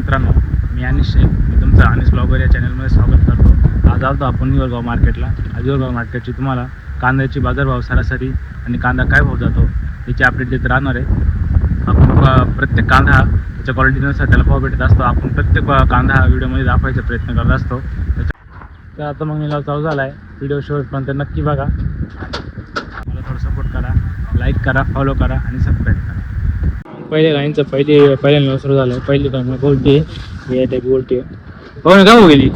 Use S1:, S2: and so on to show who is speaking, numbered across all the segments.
S1: मित्रांनो, मी अनिश शेख. मी तुमचं अनिश ब्लॉगर या चॅनलमध्ये स्वागत करतो. आज आलो आपण हिवरगाव मार्केटला. आज हिवरगाव मार्केटची तुम्हाला कांद्याची बाजारभाव सरासरी आणि कांदा काय भाव जातो याची अपडेट देत राहणार आहे. आपण प्रत्येक कांदा त्याच्या क्वालिटीनुसार त्याला भाव भेटत असतो. आपण प्रत्येक कांदा हा व्हिडिओमध्ये दाखवायचा प्रयत्न करत असतो. तर आता मग निलाव चालू झाला आहे. व्हिडिओ शेवटपर्यंत नक्की बघा. मला थोडं सपोर्ट करा, लाईक करा, फॉलो करा आणि सबस्क्राईब करा. पहिले लाईनचं पहिल्यांदा सुरू झालं. पहिली टाइम गोल्टी या टाईप गोल्टी हो ना. का गेली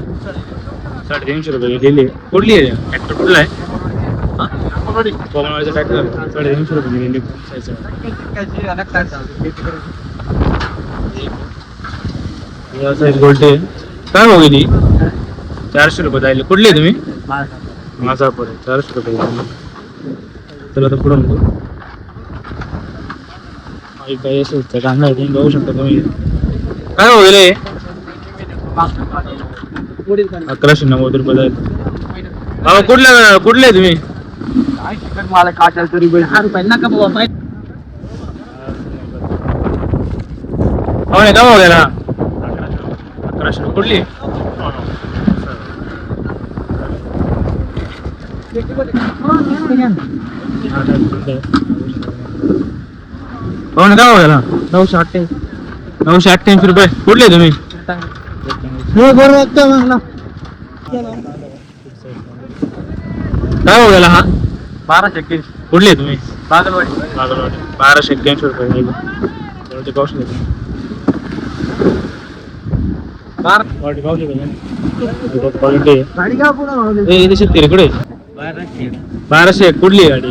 S1: 350 रुपये गेली. कुठली आहे ट्रॅक्टर? कुठला आहे? कोमळवाडीचा ट्रॅक्टर 350 रुपये गेली. गोल्टी काय हो गेली? 400 रुपये जायले. कुठली आहे तुम्ही? माझा पण 400 रुपये. चला तर पुढं म्हणतो काही असं कांदा बघू शकता तुम्ही. काय हो गेले? 1190 रुपये जाईल. बाबा कुठले तुम्ही?
S2: मला काटाल तरी 10 रुपये नका बाबा.
S1: हो नाही का हो गेला? 1100 कुठली? हो ना का हो गेला? 988 रुपये. कुठले तुम्ही? काय हो गेला हा?
S2: 1281.
S1: कुठले तुम्ही?
S2: बागलवाडी.
S1: 1281 रुपये. पाऊस क्वालिटी
S2: गाडी का पुढे
S1: शेतकरी कुठे? 1200. कुठली गाडी?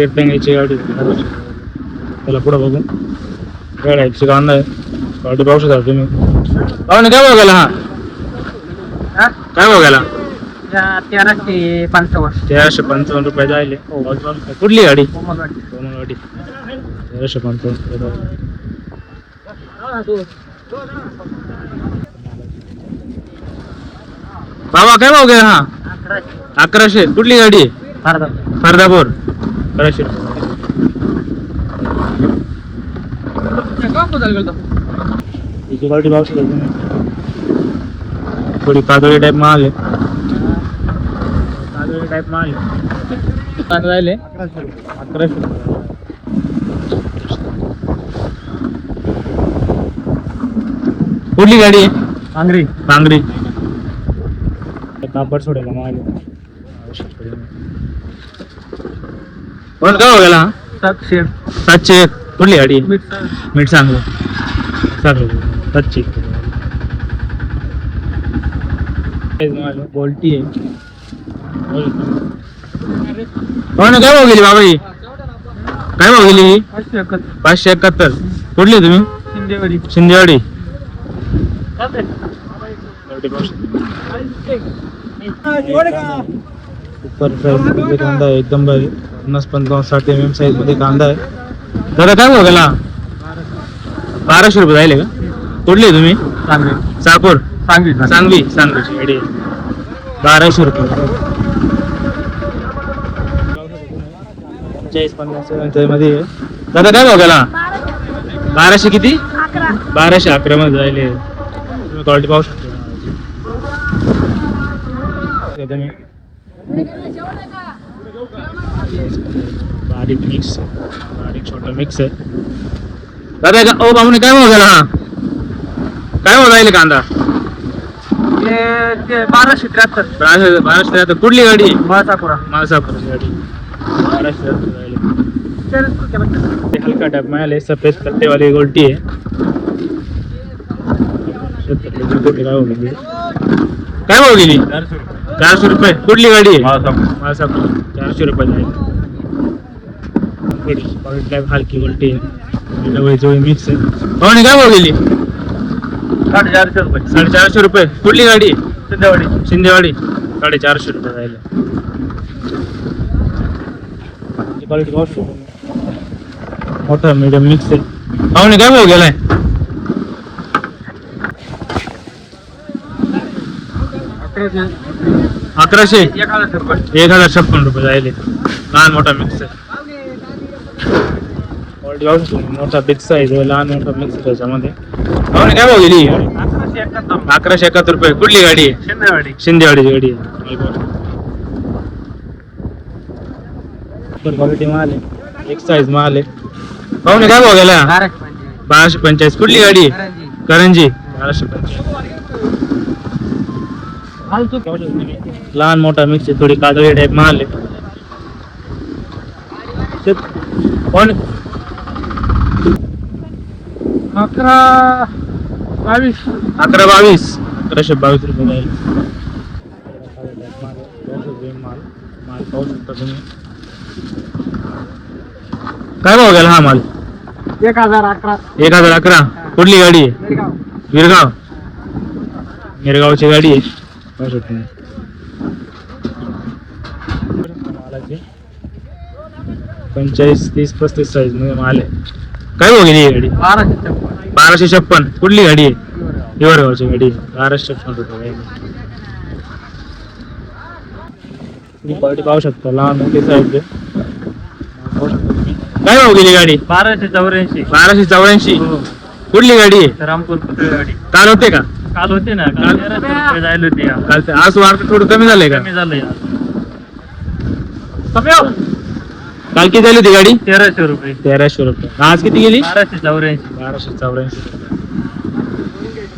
S1: पेटची गाडी. त्याला पुढं बघू. गाड्याची कांदा आहे. गाडी पाहू शकता तुम्ही. हो ना काय भाव गेला हा? काय भाव गेला?
S2: 1355.
S1: 1355 रुपये जायले. कुठली गाडी? कोमलवाडी. 1355. बाबा काय भाव गेला हा? 1100. कुठली गाडी? फरदापूर. 1100. थोडी कादळी टाईप माल आहे. कादळी टाईप माल कांदा राहिले 1100. कुठली गाडी आहे? पांगरी. कापड सोडायला माल पण काय हो गेला? 701. कुठली गाडी? मीठ सांगू 700. बोलती आहे. हो ना काय भाव गेली बाबा ही? काय भाव गेली? 571. कुठली तुम्ही? शिंदेवाडी. कांदा आहे एकदम भारी. 50-55-60 mm साईज मध्ये कांदा आहे. दादा काय भाव गेला? 1200 रुपये जायले का? कुठले तुम्ही? साकोर. सांगवीची गाडी 1200 रुपये. 40-50 मध्ये. दादा काय भाव गेला? 1200 किती? 1211 मध्ये जायले. तुम्ही क्वालिटी पाहू शकता. बारीक छोटा मिक्स आहे. दादा ओ बाबूने काय भाव गेला हा? काय भाव जायले कांदा? 1273. कुठली गाडी? माळसापुरा गाडी 1273 जायले. हलका टाइप मिळाले. सफेद पत्तेवाली गोल्टी आहे. काय भाव गेली? 400 रुपये. कुठली गाडी आहे? माळसापुरा. 400 रुपये जायले. हलकी गोल्टी आहे. डवळी मिक्स आहे. हो नाही काय भाव गेली?
S2: 450 रुपये.
S1: 450 रुपये. कुठली गाडी? शिंदेवाडी. 450 रुपये जायला. क्वालिटी मोठा मीडियम मिक्स आहे. हो नाही काय भाव गेलाय? 1100. 1056 रुपये जायले. लहान मोठा मिक्स आहे. मोठा बिग साईज लहान मोठा मिक्स त्याच्यामध्ये पाहुणे काय भाव गेली 1171 रुपये. कुठली गाडी आहे? शिंदेवाडीची गाडी आहे. क्वालिटी माल आहे, एक साईज माल आहे. पाहुणे काय भाव गेला? 1245. कुठली गाडी आहे? करंजी 1245. लहान मोठा मिक्स आहे, थोडी कादळी टाईप माल आहे. पण
S2: 1122
S1: 1122 रुपये जाईल. माल पाहू शकता तुम्ही. काय भाव गेला हा माल? 1011. कुठली गाडी आहे? विरगाव. मिरगावची गाडी आहे. पाहू शकता मालाची 45, 30, 35 साईज मध्ये माल आहे. काय भाव गेली ही गाडी? 1256. कुठली गाडी आहे? हिवरगावची गाडी आहे. 1256 रुपये. क्वालिटी पाहू शकता, लहान मोठी साईज आहे. काय भाव गेली गाडी? 1284. कुठली गाडी आहे?
S2: रामपूर गाडी
S1: काल होते का?
S2: काल होते ना, काल 1300 रुपये जायला होते.
S1: काल आज मार्केट थोडं कमी झालंय का?
S2: कमी झालंय.
S1: काल किती झाली होती गाडी?
S2: 1300 रुपये.
S1: 1300 रुपये. आज किती गेली?
S2: 1284.
S1: 1284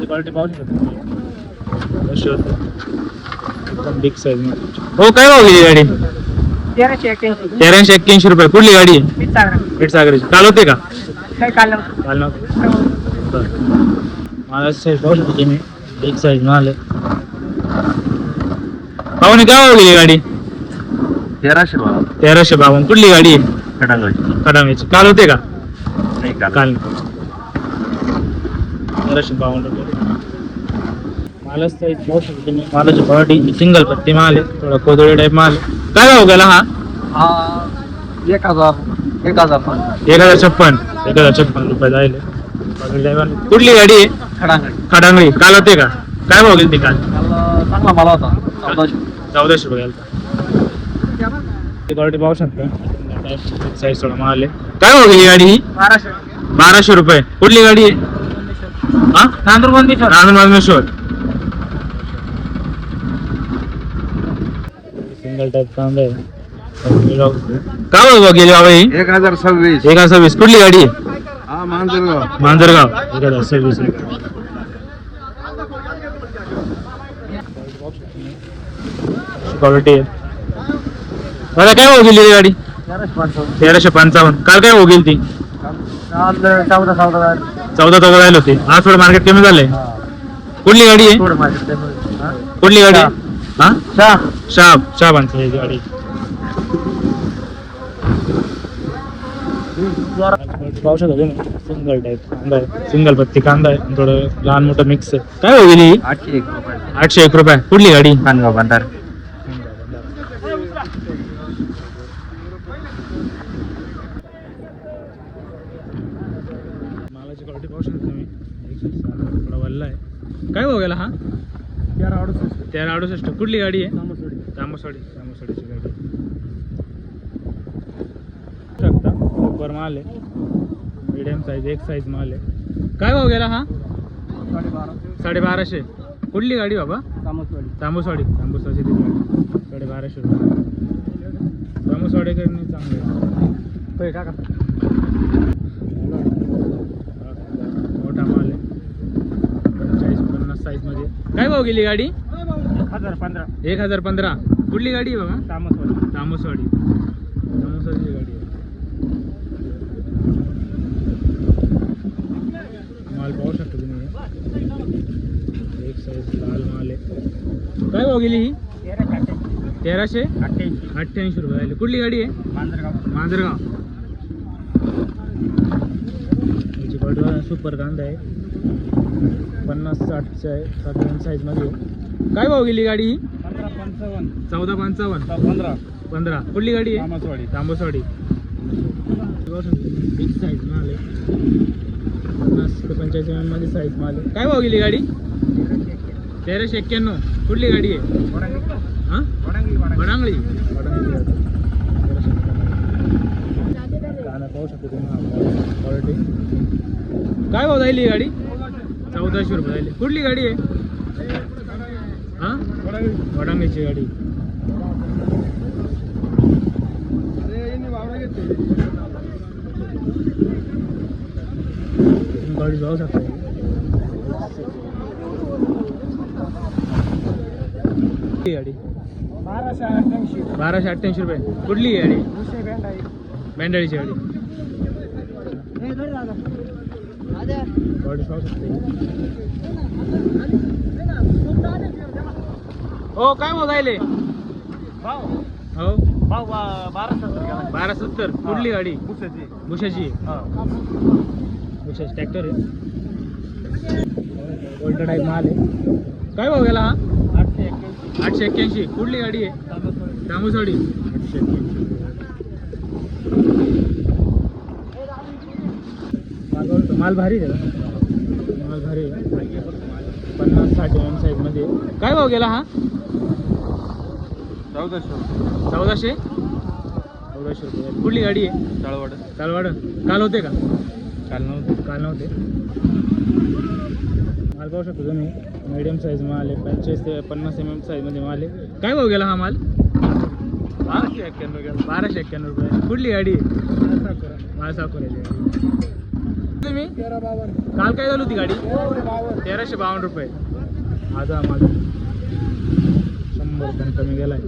S1: क्वालिटी पाहू शकता. एकदम बिग साईज मध्ये. हो काय भाव गेली गाडी? 1381 रुपये. कुठली गाडी आहे? पेठसागरची. काल होते का? काल नव्हते. मला साईज पाहू शकतो तुम्ही, बिग साईज माल आहे. पाहुणे काय भाव गेली गाडी? 1352. कुठली गाडी आहे? कडांगची. काल होते का? काल 1352 रुपये. मालच साईज पाहू शकतो तुम्ही. मालाची क्वालिटी सिंगल पत्ती माल आहे, थोडा कोदळी टाईप माल आहे. काय भाव गेला हा? 1056 रुपये जाईल. कुठली गाडी आहे? खडांगळी. काल होते का? काय भाव गेली ती काल?
S2: चांगला मला होता
S1: 1400 रुपये गेला. क्वालिटी पाहू शकता, साईज थोडा माल आहे. काय भाव गेली गाडी ही? 1200 रुपये. कुठली गाडी आहे? हा, नांदूरबांधेश्वर. सिंगल टाईप कांदा आहे. काय भाव गेली बाबा ही? 1026. कुठली गाडी आहे? मांजरगाव. 1026. क्वालिटी आहे. मला काय भाव गेली गाडी? 1355. काल काय भाव गेली ती? 14 जायला होती. आज थोडं मार्केट कमी झालंय. कुठली गाडी आहे? कुठली गाडी? हा, शाबांची गाडी. पाहू शकता तुम्ही, सिंगल टाईप कांदा आहे, सिंगल पत्ती कांदा आहे, थोडं लहान मोठं मिक्स आहे. काय भाव गेली? 801 रुपये. कुठली गाडी?
S2: खानगाव बंधार.
S1: मालाची क्वालिटी पाहू शकता तुम्ही, थोडा वल्ला आहे. काय भाव गेला हा? 1368. कुठली गाडी आहे? तामसवाडीची गाडी शकता. सुपर माल आहे, मीडियम साईज, एक साईज माल आहे. काय भाव गेला हा? 1250. कुठली गाडी बाबा? तांबूसवाडीची ती गाडी. 1250 रुपये. तांबूसवाडीकडे चांगले मोठा माल आहे, 40-50 साईज मध्ये. काय भाव गेली गाडी? 1015. कुठली गाडी आहे बाबा? तामसवाडीची गाडी आहे. माल पाहू शकता तुम्ही, एक साईज लाल माल आहे. काय भाव गेली ही? 1388 रुपये झाले. कुठली गाडी आहे? मांजरगाव. याची क्वालिटी सुपर कांदा आहे, 50-60 साईज मध्ये. काय भाव गेली गाडी ही? 1455. 15. कुठली गाडी आहे? तांबसवाडी. बिग साईज माल आहे, 50 ते 45 mm मध्ये साईज माल आहे. काय भाव गेली गाडी? 1391. कुठली गाडी आहे? हां, वडांगळी. पाहू शकतो तुम्ही क्वालिटी. काय भाव जाईल ही गाडी? 1400 रुपये जाईल. कुठली गाडी आहे? हां, वडांगीची गाडी. गाडी जाऊ शकता. गाडी 1288 रुपये. कुठली गाडी? बँडाळीची गाडी. गाडी जाऊ शकते. हो, काय भाव जायले? हो, 1270. कुठली गाडी? बुशाची. बुशाची ट्रॅक्टर आहे. उलटा टाईप माल आहे. काय भाव गेला हा? 881. कुठली गाडी आहे? तांबूसवाडी. 881. माल भारी आहे. माल भारी आहे. 50-60 mm साईजमध्ये. काय भाव गेला हा? 1400 रुपये. कुठली गाडी आहे? चालवाड. काल होते का? काल नव्हते. माल पाहू शकतो तुम्ही. मीडियम साईज माल आहे. 45 ते 50 mm साईजमध्ये माल आहे. काय भाव गेला हा माल? 1291 रुपये. कुठली गाडी आहे? माळसाकोऱ्याची गाडी. तुम्ही काल काय झाली होती गाडी? 1352 रुपये. माझा 100 रुपये कमी गेलाय.